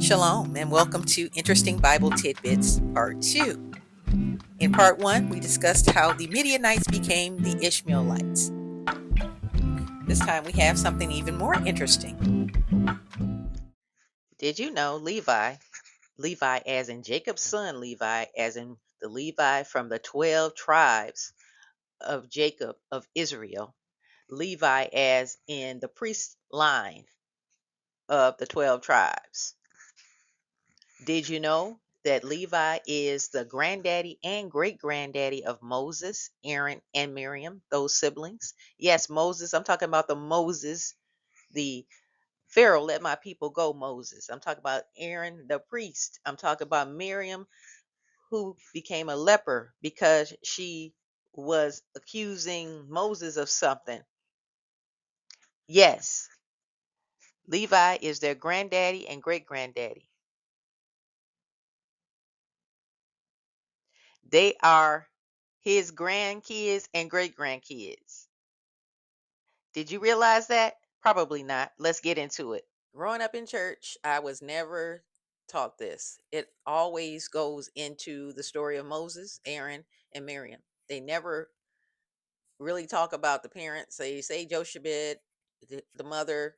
Shalom, and welcome to Interesting Bible Tidbits, Part 2. In Part 1, we discussed how the Midianites became the Ishmaelites. This time we have something even more interesting. Did you know Levi as in Jacob's son Levi, as in the Levi from the 12 tribes of Jacob of Israel, Levi as in the priest line of the 12 tribes? Did you know that Levi is the granddaddy and great granddaddy of Moses, Aaron, and Miriam, those siblings? Yes, Moses. I'm talking about the Moses, the Pharaoh, let my people go, Moses. I'm talking about Aaron, the priest. I'm talking about Miriam, who became a leper because she was accusing Moses of something. Yes, Levi is their granddaddy and great granddaddy. They are his grandkids and great grandkids. Did you realize that? Probably not. Let's get into it. Growing up in church, I was never taught this. It always goes into the story of Moses, Aaron, and Miriam. They never really talk about the parents. They say Jochebed, the mother,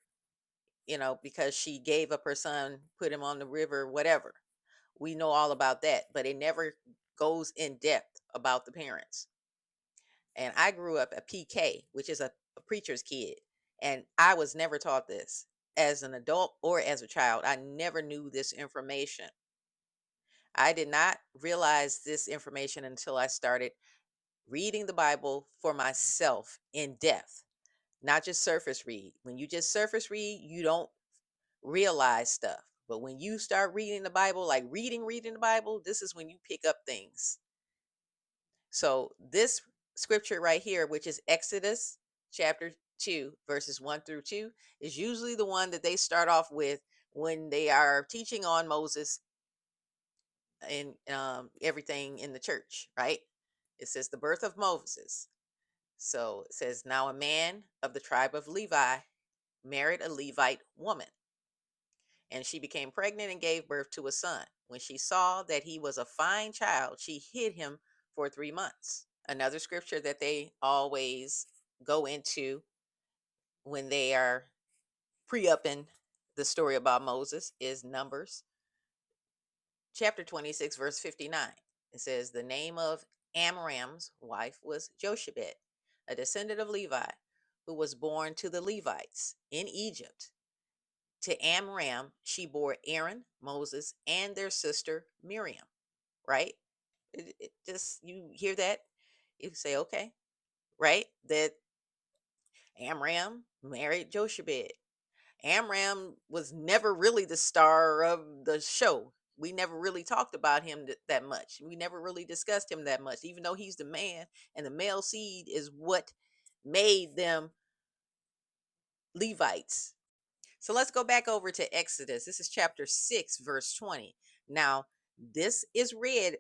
because she gave up her son, put him on the river, whatever. We know all about that, but it never goes in depth about the parents. And I grew up a PK, which is a preacher's kid. And I was never taught this as an adult or as a child. I never knew this information. I did not realize this information until I started reading the Bible for myself in depth, not just surface read. When you just surface read, you don't realize stuff. But when you start reading the Bible, like reading the Bible, this is when you pick up things. So this scripture right here, which is Exodus chapter 2, verses 1 through 2, is usually the one that they start off with when they are teaching on Moses and everything in the church, right? It says the birth of Moses. So it says, now a man of the tribe of Levi married a Levite woman, and she became pregnant and gave birth to a son. When she saw that he was a fine child, she hid him for 3 months. Another scripture that they always go into when they are pre-upping the story about Moses is Numbers chapter 26, verse 59. It says, the name of Amram's wife was Jochebed, a descendant of Levi, who was born to the Levites in Egypt. To Amram, she bore Aaron, Moses, and their sister Miriam, right? It just, you hear that, you say, okay, right? That Amram married Jochebed. Amram was never really the star of the show. We never really talked about him that much. We never really discussed him that much, even though he's the man and the male seed is what made them Levites. So let's go back over to Exodus. This is chapter 6, verse 20. Now, this is read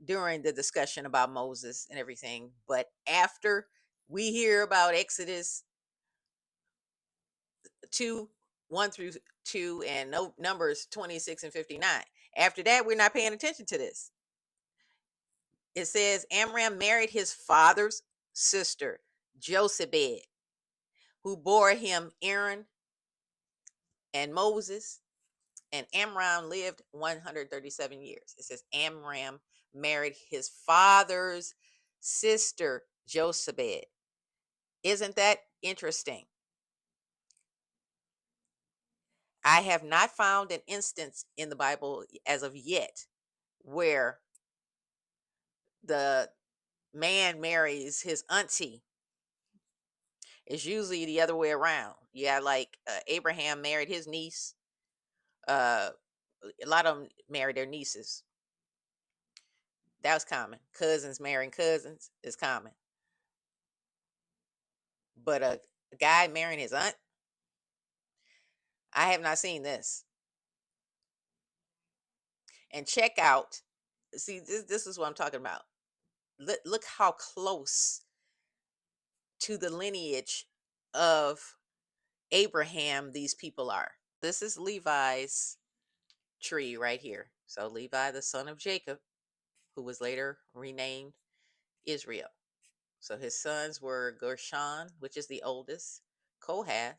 during the discussion about Moses and everything, but after we hear about Exodus 2, 1 through 2, and Numbers 26 and 59. After that, we're not paying attention to this. It says Amram married his father's sister, Jochebed, who bore him Aaron and Moses. And Amram lived 137 years. It says Amram married his father's sister, Jochebed. Isn't that interesting? I have not found an instance in the Bible as of yet where the man marries his auntie. It's usually the other way around. Yeah, like Abraham married his niece. Uh, a lot of them married their nieces. That was common. Cousins marrying cousins is common. But a guy marrying his aunt, I have not seen this. And check out, see, this is what I'm talking about. Look how close to the lineage of Abraham these people are. This is Levi's tree right here. So Levi, the son of Jacob, who was later renamed Israel. So his sons were Gershon, which is the oldest, Kohath,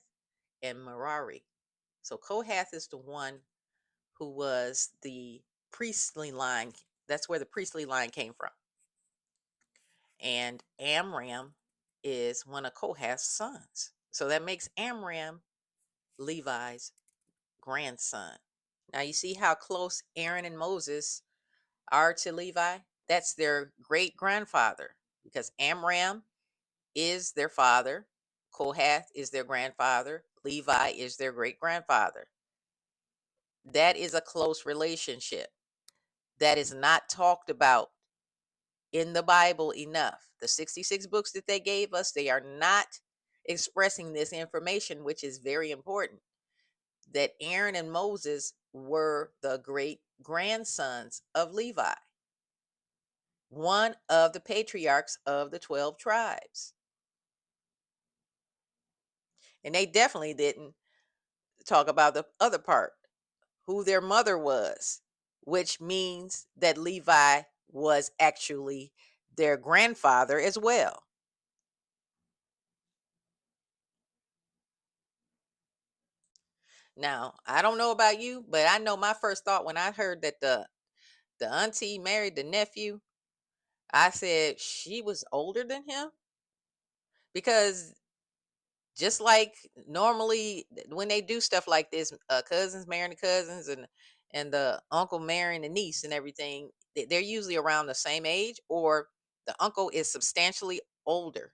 and Merari. So Kohath is the one who was the priestly line. That's where the priestly line came from. And Amram is one of Kohath's sons. So that makes Amram Levi's grandson. Now you see how close Aaron and Moses are to Levi? That's their great grandfather because Amram is their father, Kohath is their grandfather, Levi is their great grandfather. That is a close relationship that is not talked about in the Bible enough. The 66 books that they gave us, they are not expressing this information, which is very important. That Aaron and Moses were the great grandsons of Levi, one of the patriarchs of the 12 tribes. And they definitely didn't talk about the other part, who their mother was, which means that Levi was actually their grandfather as well. Now, I don't know about you, but I know my first thought when I heard that the auntie married the nephew, I said she was older than him because just like normally when they do stuff like this, cousins marrying the cousins and the uncle marrying the niece and everything, they're usually around the same age, or the uncle is substantially older,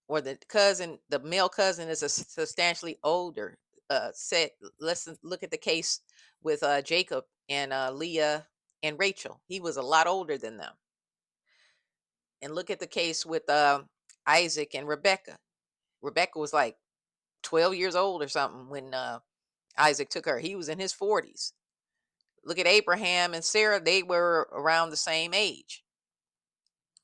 or the male cousin is substantially older. Said, let's look at the case with Jacob and Leah and Rachel. He was a lot older than them. And look at the case with Isaac and Rebecca. Rebecca was like 12 years old or something when Isaac took her. He was in his 40s. Look at Abraham and Sarah. They were around the same age.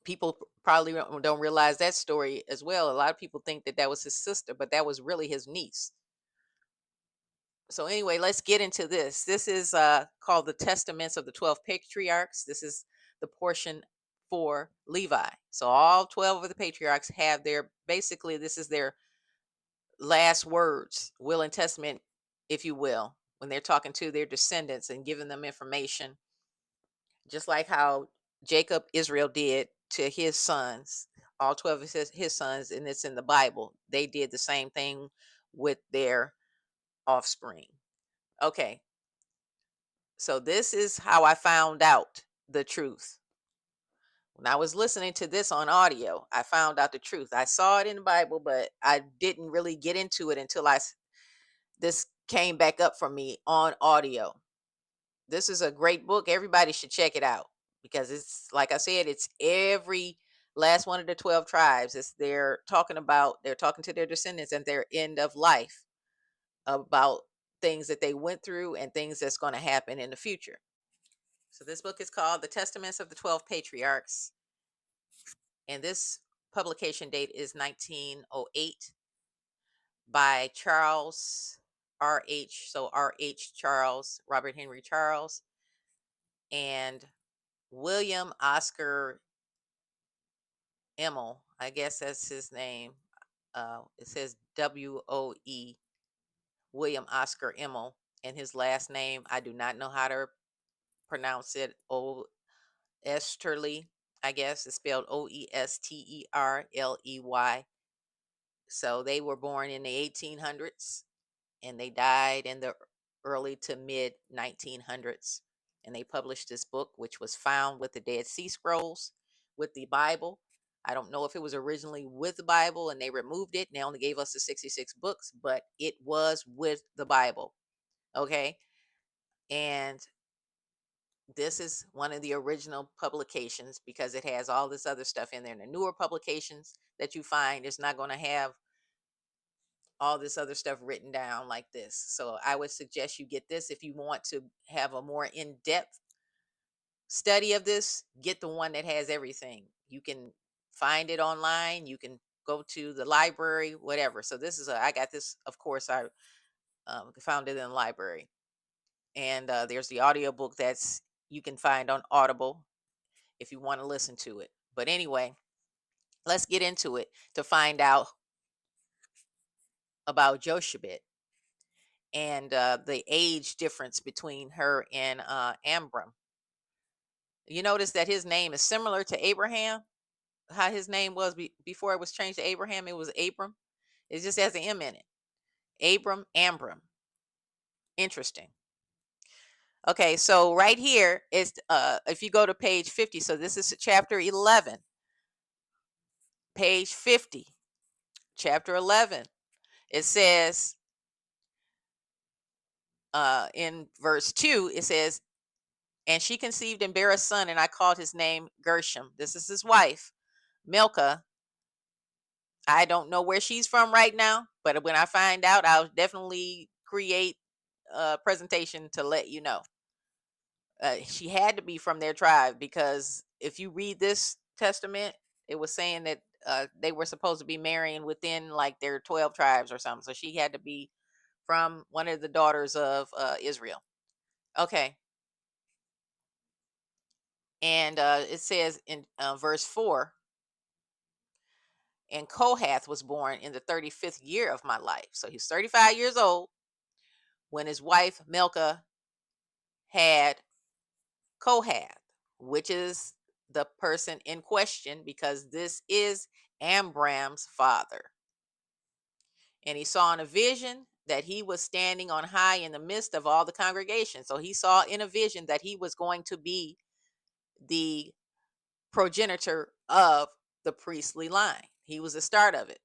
People probably don't realize that story as well. A lot of people think that that was his sister, but that was really his niece. So anyway, let's get into this. This is called the Testaments of the 12 Patriarchs. This is the portion for Levi. So all 12 of the patriarchs have their, basically this is their last words, will and testament, if you will, when they're talking to their descendants and giving them information, just like how Jacob, Israel did to his sons, all 12 of his sons, and it's in the Bible. They did the same thing with their offspring. Okay, so this is how I found out the truth. When I was listening to this on audio, I found out the truth. I saw it in the Bible, but I didn't really get into it until this came back up for me on audio. This is a great book. Everybody should check it out because it's, like I said, it's every last one of the 12 tribes. It's they're talking to their descendants and their end of life, about things that they went through and things that's going to happen in the future. So this book is called The Testaments of the 12 Patriarchs, and this publication date is 1908 by Charles R.H. So R.H. Charles, Robert Henry Charles, and William Oscar Emmel. I guess that's his name. It says WOE, William Oscar Emmel, and his last name, I do not know how to pronounce it. Oesterley, I guess it's spelled Oesterley. So they were born in the 1800s and they died in the early to mid 1900s. And they published this book, which was found with the Dead Sea Scrolls, with the Bible. I don't know if it was originally with the Bible and they removed it and they only gave us the 66 books, but it was with the Bible. Okay. And this is one of the original publications because it has all this other stuff in there. And the newer publications that you find is not going to have all this other stuff written down like this. So I would suggest you get this if you want to have a more in-depth study of this. Get the one that has everything. You can find it online. You can go to the library, whatever. So this is I got this, of course, I found it in the library. And there's the audiobook that's you can find on Audible if you want to listen to it. But anyway, let's get into it to find out about Jochebed and the age difference between her and Amram. You notice that his name is similar to Abraham. How his name was before it was changed to Abraham, it was Abram. It just has an M in it. Amram. Interesting. Okay, so right here is if you go to page 50, so this is chapter 11, page 50, chapter 11. It says in verse 2, it says, and she conceived and bare a son, and I called his name Gershom. This is his wife, Milcah. I don't know where she's from right now, but when I find out, I'll definitely create a presentation to let you know. She had to be from their tribe because if you read this testament, it was saying that they were supposed to be marrying within like their 12 tribes or something. So she had to be from one of the daughters of Israel. Okay. And it says in verse 4, and Kohath was born in the 35th year of my life. So he's 35 years old when his wife Milcah had Kohath, which is the person in question because this is Amram's father. And he saw in a vision that he was standing on high in the midst of all the congregation. So he saw in a vision that he was going to be the progenitor of the priestly line. He was the start of it.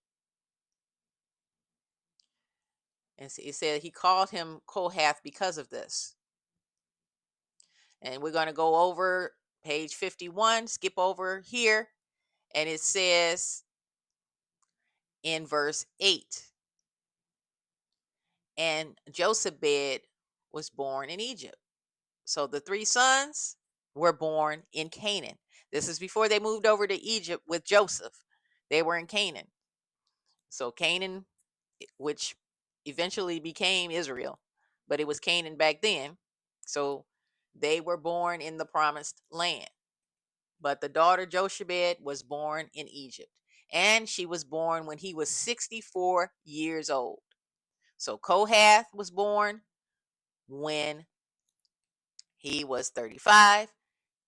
And he said he called him Kohath because of this. And we're going to go over page 51, skip over here. And it says in verse 8, and Jochebed was born in Egypt. So the three sons were born in Canaan. This is before they moved over to Egypt with Joseph. They were in Canaan. So Canaan, which eventually became Israel, but it was Canaan back then. So they were born in the promised land. But the daughter Jochebed was born in Egypt. And she was born when he was 64 years old. So Kohath was born when he was 35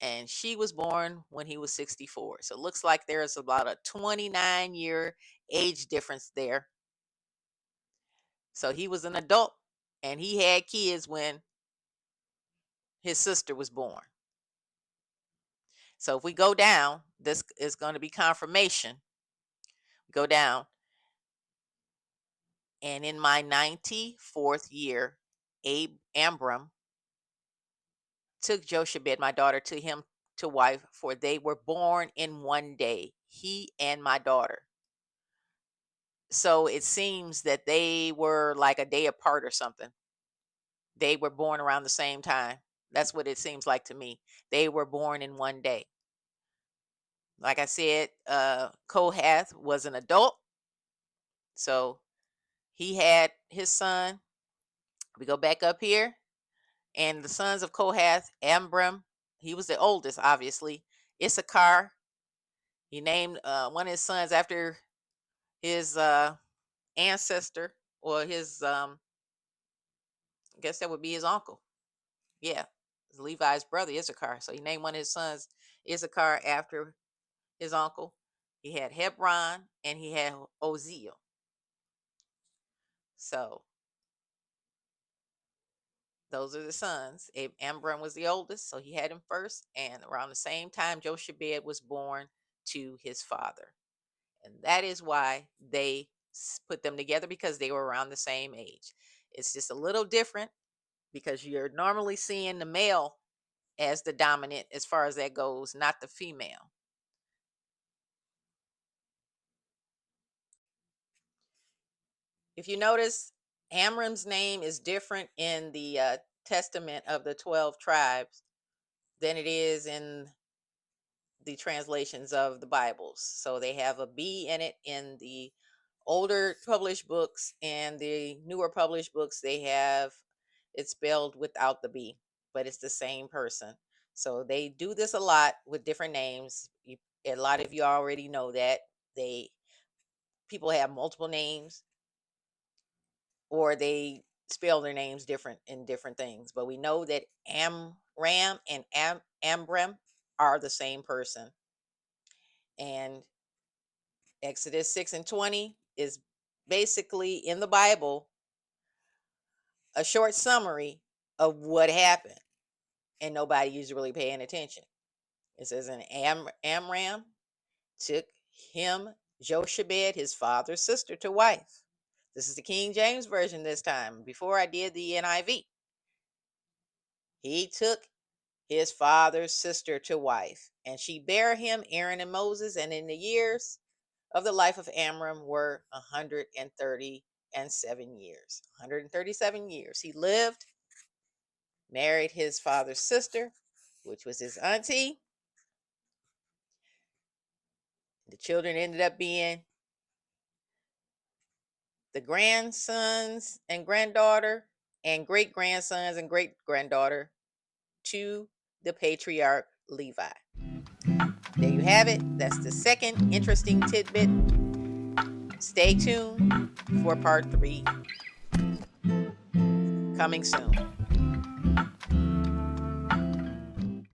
and she was born when he was 64. So it looks like there's about a 29-year age difference there. So he was an adult and he had kids when his sister was born. So if we go down, this is going to be confirmation. Go down. And in my 94th year, Amram took Jochebed, my daughter, to him to wife, for they were born in one day, he and my daughter. So it seems that they were like a day apart or something. They were born around the same time. That's what it seems like to me. They were born in one day. Like I said, Kohath was an adult. So he had his son. We go back up here. And the sons of Kohath, Amram, he was the oldest, obviously. Issachar, he named one of his sons after his ancestor or his, I guess that would be his uncle. Yeah, Levi's brother, Issachar. So he named one of his sons Issachar after his uncle. He had Hebron and he had Oziel. So those are the sons. Amram was the oldest, so he had him first. And around the same time, Jochebed was born to his father. And that is why they put them together because they were around the same age. It's just a little different because you're normally seeing the male as the dominant as far as that goes, not the female. If you notice, Amram's name is different in the testament of the 12 tribes than it is in the translations of the Bibles. So they have a B in it in the older published books, and the newer published books they have It's spelled without the B, but it's the same person. So they do this a lot with different names. A lot of you already know that people have multiple names, or they spell their names different in different things. But we know that Amram and Amram are the same person. And Exodus 6:20 is basically in the Bible a short summary of what happened, and nobody is really paying attention. It says, and Amram took him Jochebed, his father's sister, to wife. This is the King James Version this time. Before I did the NIV. He took his father's sister to wife, and she bare him Aaron and Moses, and in the years of the life of Amram were 137 years. 137 years. He lived, married his father's sister, which was his auntie. The children ended up being the grandsons and granddaughter and great grandsons and great granddaughter to the patriarch Levi. There you have it. That's the second interesting tidbit. Stay tuned for part 3 coming soon.